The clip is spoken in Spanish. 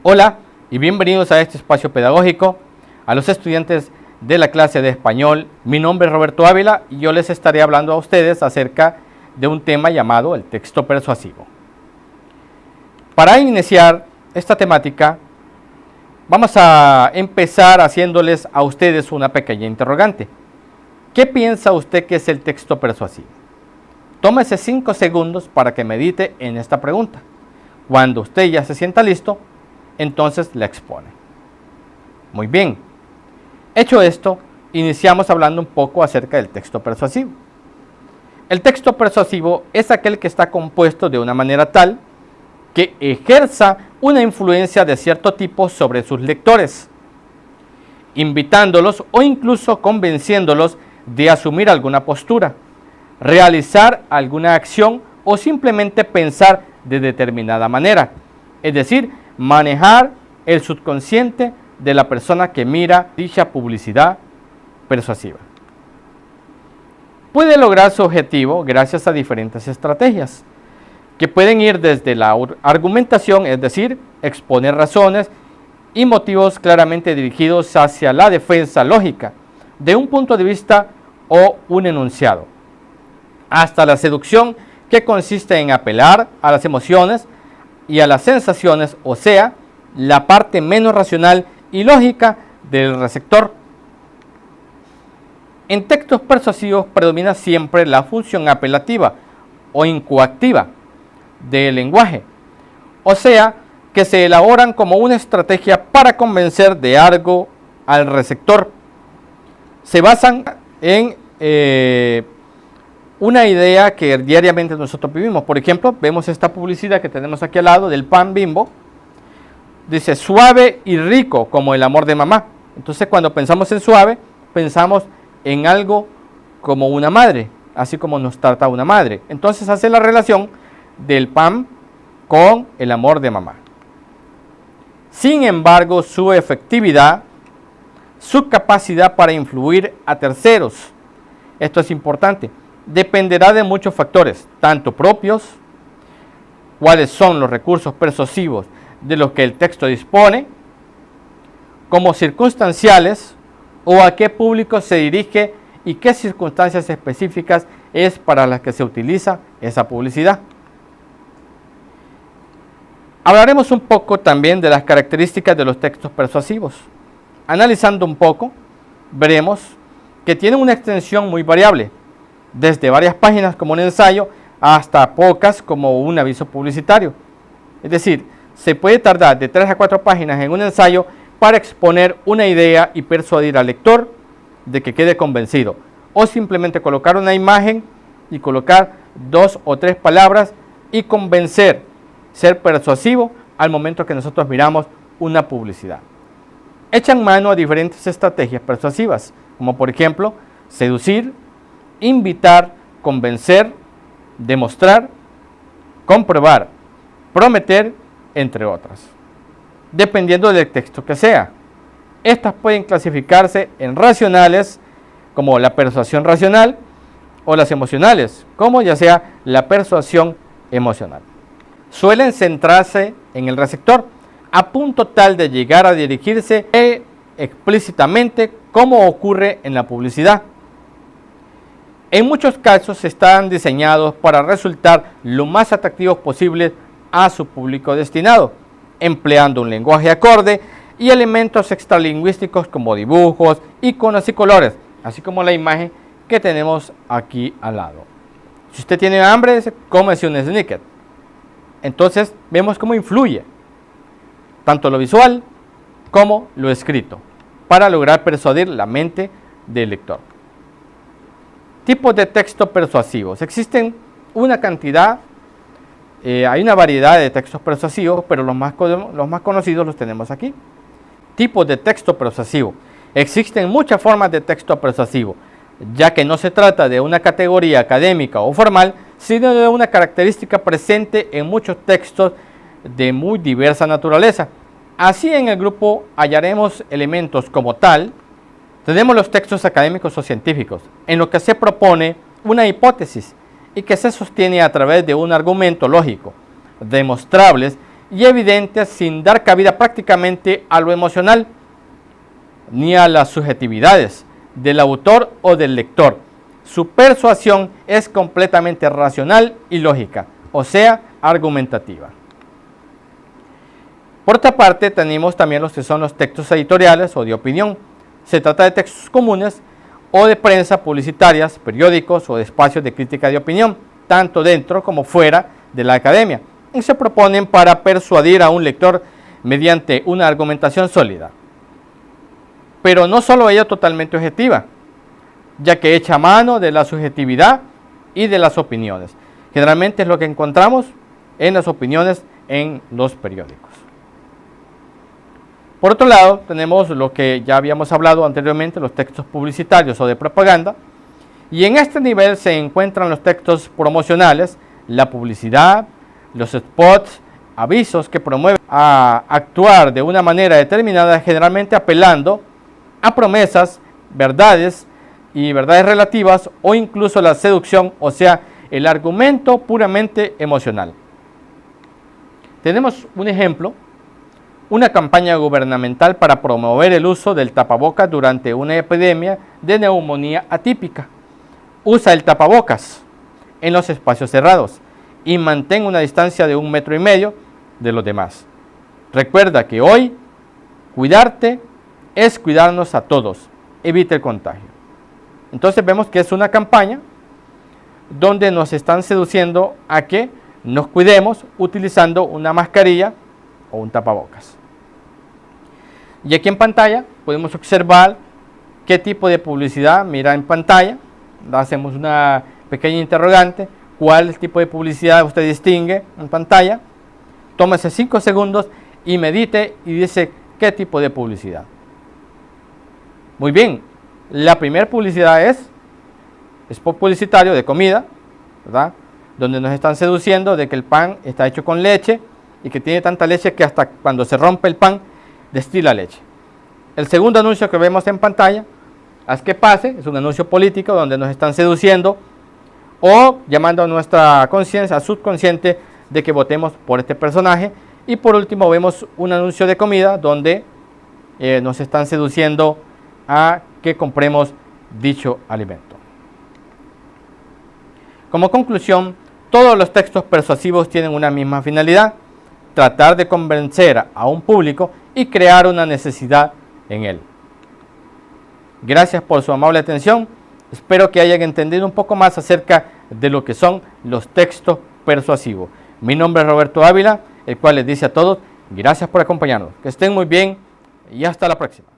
Hola y bienvenidos a este espacio pedagógico. A los estudiantes de la clase de español, mi nombre es Roberto Ávila y yo les estaré hablando a ustedes acerca de un tema llamado el texto persuasivo. Para iniciar esta temática, vamos a empezar haciéndoles a ustedes una pequeña interrogante. ¿Qué piensa usted que es el texto persuasivo? Tómese 5 segundos para que medite en esta pregunta. Cuando usted ya se sienta listo, entonces la expone. Muy bien. Hecho esto, iniciamos hablando un poco acerca del texto persuasivo. El texto persuasivo es aquel que está compuesto de una manera tal que ejerza una influencia de cierto tipo sobre sus lectores, invitándolos o incluso convenciéndolos de asumir alguna postura, realizar alguna acción o simplemente pensar de determinada manera, es decir, manejar el subconsciente de la persona que mira dicha publicidad persuasiva. Puede lograr su objetivo gracias a diferentes estrategias, que pueden ir desde la argumentación, es decir, exponer razones y motivos claramente dirigidos hacia la defensa lógica de un punto de vista o un enunciado, hasta la seducción, que consiste en apelar a las emociones y a las sensaciones, o sea, la parte menos racional y lógica del receptor. En textos persuasivos predomina siempre la función apelativa o incoactiva del lenguaje, o sea, que se elaboran como una estrategia para convencer de algo al receptor. Se basan en una idea que diariamente nosotros vivimos. Por ejemplo, vemos esta publicidad que tenemos aquí al lado del pan Bimbo. Dice suave y rico como el amor de mamá. Entonces, cuando pensamos en suave, pensamos en algo como una madre, así como nos trata una madre. Entonces hace la relación del pan con el amor de mamá. Sin embargo, su efectividad, su capacidad para influir a terceros, esto es importante, dependerá de muchos factores, tanto propios, cuáles son los recursos persuasivos de los que el texto dispone, como circunstanciales, o a qué público se dirige y qué circunstancias específicas es para las que se utiliza esa publicidad. Hablaremos un poco también de las características de los textos persuasivos. Analizando un poco, veremos que tienen una extensión muy variable, desde varias páginas como un ensayo hasta pocas como un aviso publicitario. Es decir, se puede tardar de 3 a 4 páginas en un ensayo para exponer una idea y persuadir al lector de que quede convencido, o simplemente colocar una imagen y colocar 2 o 3 palabras y convencer, ser persuasivo al momento que nosotros miramos una publicidad. Echan mano a diferentes estrategias persuasivas, como por ejemplo, seducir, invitar, convencer, demostrar, comprobar, prometer, entre otras, dependiendo del texto que sea. Estas pueden clasificarse en racionales, como la persuasión racional, o las emocionales, como ya sea la persuasión emocional. Suelen centrarse en el receptor, a punto tal de llegar a dirigirse explícitamente, como ocurre en la publicidad. En muchos casos están diseñados para resultar lo más atractivos posible a su público destinado, empleando un lenguaje acorde y elementos extralingüísticos como dibujos, iconos y colores, así como la imagen que tenemos aquí al lado. Si usted tiene hambre, cómese un snicker. Entonces vemos cómo influye tanto lo visual como lo escrito para lograr persuadir la mente del lector. Tipos de texto persuasivos. Existen una cantidad, hay una variedad de textos persuasivos, pero los más conocidos los tenemos aquí. Tipos de texto persuasivo. Existen muchas formas de texto persuasivo, ya que no se trata de una categoría académica o formal, sino de una característica presente en muchos textos de muy diversa naturaleza. Así, en el grupo hallaremos elementos como tal. Tenemos los textos académicos o científicos, en los que se propone una hipótesis y que se sostiene a través de un argumento lógico, demostrables y evidentes sin dar cabida prácticamente a lo emocional ni a las subjetividades del autor o del lector. Su persuasión es completamente racional y lógica, o sea, argumentativa. Por otra parte, tenemos también los que son los textos editoriales o de opinión. Se trata de textos comunes o de prensa, publicitarias, periódicos o de espacios de crítica de opinión, tanto dentro como fuera de la academia, y se proponen para persuadir a un lector mediante una argumentación sólida. Pero no solo ella totalmente objetiva, ya que echa mano de la subjetividad y de las opiniones. Generalmente es lo que encontramos en las opiniones en los periódicos. Por otro lado, tenemos lo que ya habíamos hablado anteriormente, los textos publicitarios o de propaganda, y en este nivel se encuentran los textos promocionales, la publicidad, los spots, avisos que promueven a actuar de una manera determinada, generalmente apelando a promesas, verdades y verdades relativas o incluso la seducción, o sea, el argumento puramente emocional. Tenemos un ejemplo, una campaña gubernamental para promover el uso del tapabocas durante una epidemia de neumonía atípica. Usa el tapabocas en los espacios cerrados y mantén una distancia de 1,5 metros de los demás. Recuerda que hoy cuidarte es cuidarnos a todos, evita el contagio. Entonces vemos que es una campaña donde nos están seduciendo a que nos cuidemos utilizando una mascarilla o un tapabocas. Y aquí en pantalla podemos observar qué tipo de publicidad mira en pantalla. Hacemos una pequeña interrogante, cuál tipo de publicidad usted distingue en pantalla. Tómese 5 segundos y medite y dice qué tipo de publicidad. Muy bien, la primera publicidad es spot publicitario de comida, ¿verdad? Donde nos están seduciendo de que el pan está hecho con leche y que tiene tanta leche que hasta cuando se rompe el pan destila leche. El segundo anuncio que vemos en pantalla, haz que pase, es un anuncio político donde nos están seduciendo o llamando a nuestra conciencia, a subconsciente, de que votemos por este personaje. Y por último vemos un anuncio de comida donde nos están seduciendo a que compremos dicho alimento. Como conclusión, todos los textos persuasivos tienen una misma finalidad: tratar de convencer a un público y crear una necesidad en él. Gracias por su amable atención. Espero que hayan entendido un poco más acerca de lo que son los textos persuasivos. Mi nombre es Roberto Ávila, el cual les dice a todos, gracias por acompañarnos. Que estén muy bien y hasta la próxima.